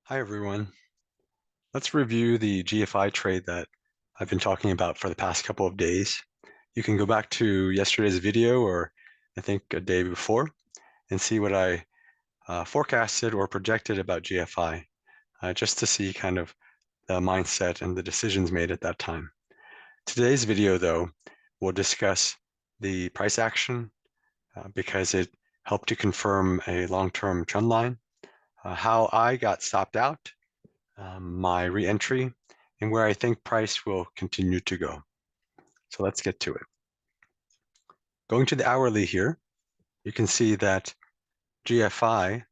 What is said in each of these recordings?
Hi, everyone. Let's review the GFI trade that I've been talking about for the past couple of days. You can go back to yesterday's video or I think a day before and see what I forecasted or projected about GFI, just to see kind of the mindset and the decisions made at that time. Today's video, though, will discuss the price action because it helped to confirm a long-term trend line, how I got stopped out, my re-entry, and where I think price will continue to go. So let's get to it. Going to the hourly here, you can see that GFI,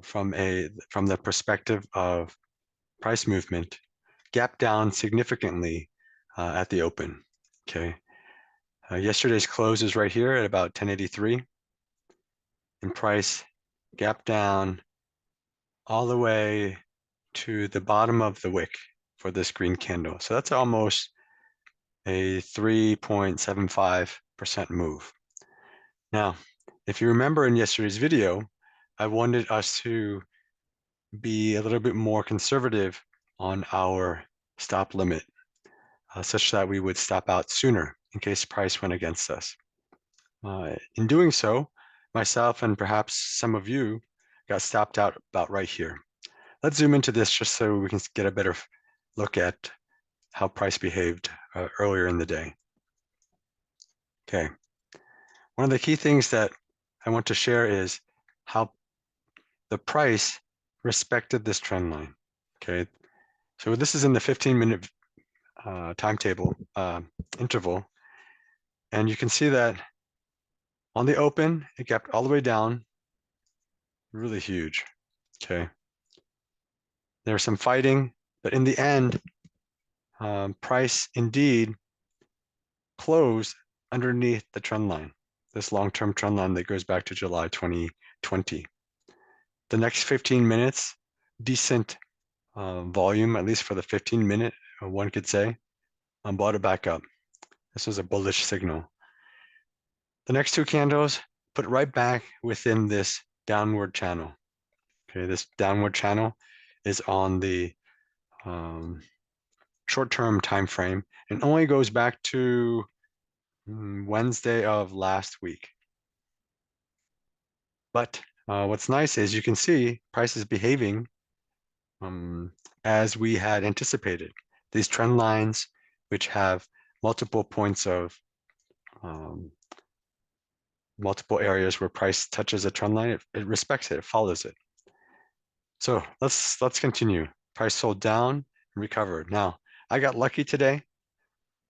from the perspective of price movement, gapped down significantly at the open. Okay, yesterday's close is right here at about 1083, and price gapped down all the way to the bottom of the wick for this green candle. So that's almost a 3.75% move. Now, if you remember in yesterday's video, I wanted us to be a little bit more conservative on our stop limit, such that we would stop out sooner in case price went against us. In doing so, myself and perhaps some of you got stopped out about right here. Let's zoom into this just so we can get a better look at how price behaved earlier in the day. Okay. One of the key things that I want to share is how the price respected this trend line. Okay, so this is in the 15-minute timetable interval, and you can see that on the open, it gapped all the way down, really huge. Okay, there was some fighting, but in the end, price indeed closed underneath the trend line, this long-term trend line that goes back to July 2020. The next 15 minutes, decent volume, at least for the 15-minute, one could say, bought it back up. This was a bullish signal. The next two candles put it right back within this downward channel. Okay, this downward channel is on the short-term time frame and only goes back to Wednesday of last week. But what's nice is you can see price is behaving as we had anticipated. These trend lines, which have multiple points of multiple areas where price touches a trend line, it respects it, it follows it. So let's continue. Price sold down and recovered. Now, I got lucky today.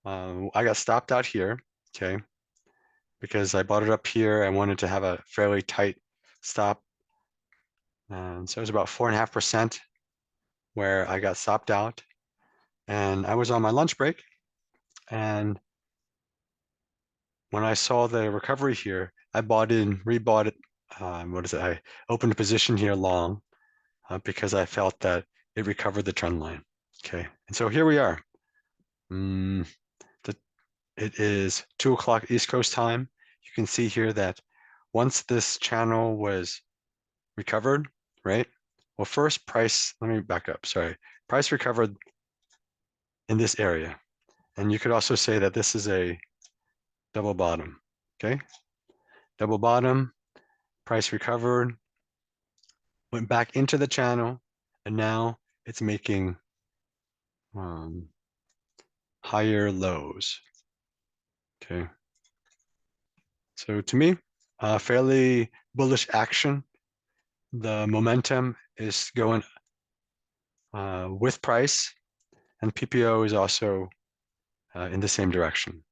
I got stopped out here, okay, because I bought it up here. I wanted to have a fairly tight stop. And so it was about 4.5% where I got stopped out. And I was on my lunch break. And when I saw the recovery here, I bought in, rebought it. What is it? I opened a position here long because I felt that it recovered the trend line. Okay, and so here we are. It is 2 o'clock East Coast time. You can see here that once this channel was recovered, right? Well, first price, let me back up, sorry. Price recovered in this area. And you could also say that this is a double bottom, okay? Double bottom, price recovered, went back into the channel, and now it's making higher lows, okay? So to me, fairly bullish action. The momentum is going with price, and PPO is also in the same direction.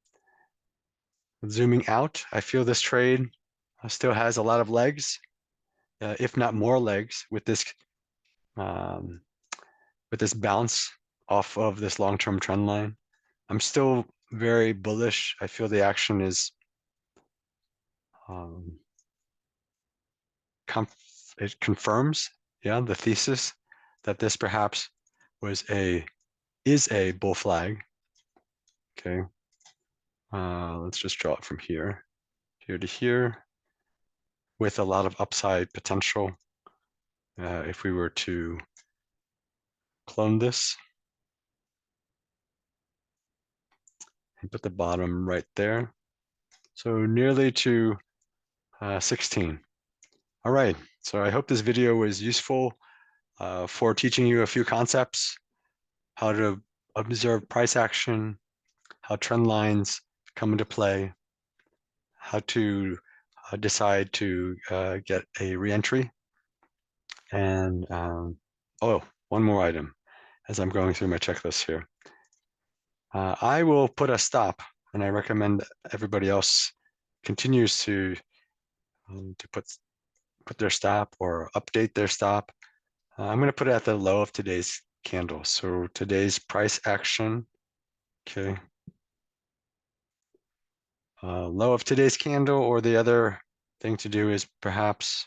Zooming out, I feel this trade still has a lot of legs, if not more legs, with this bounce off of this long-term trend line. I'm still very bullish. I feel the action is it confirms, yeah, the thesis that this perhaps is a bull flag. Okay, let's just draw it from here to here with a lot of upside potential. if we were to clone this and put the bottom right there. So nearly to 16. All right, so I hope this video was useful for teaching you a few concepts, how to observe price action, how trend lines come into play, how to decide to get a reentry, and oh, one more item as I'm going through my checklist here. I will put a stop, and I recommend everybody else continues to put their stop or update their stop. I'm going to put it at the low of today's candle. So today's price action, okay. Low of today's candle, or the other thing to do is perhaps,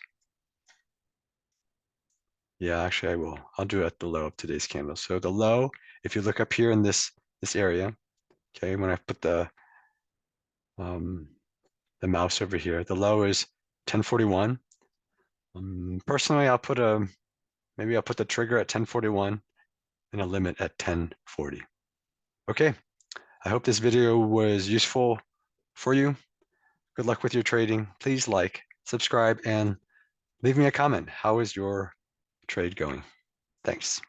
yeah, actually I will. I'll do it at the low of today's candle. So the low, if you look up here in this area, okay, when I put um, the mouse over here, the low is 1041. Personally, maybe I'll put the trigger at 1041 and a limit at 1040. Okay, I hope this video was useful for you. Good luck with your trading. Please like, subscribe, and leave me a comment. How is your trade going? Thanks.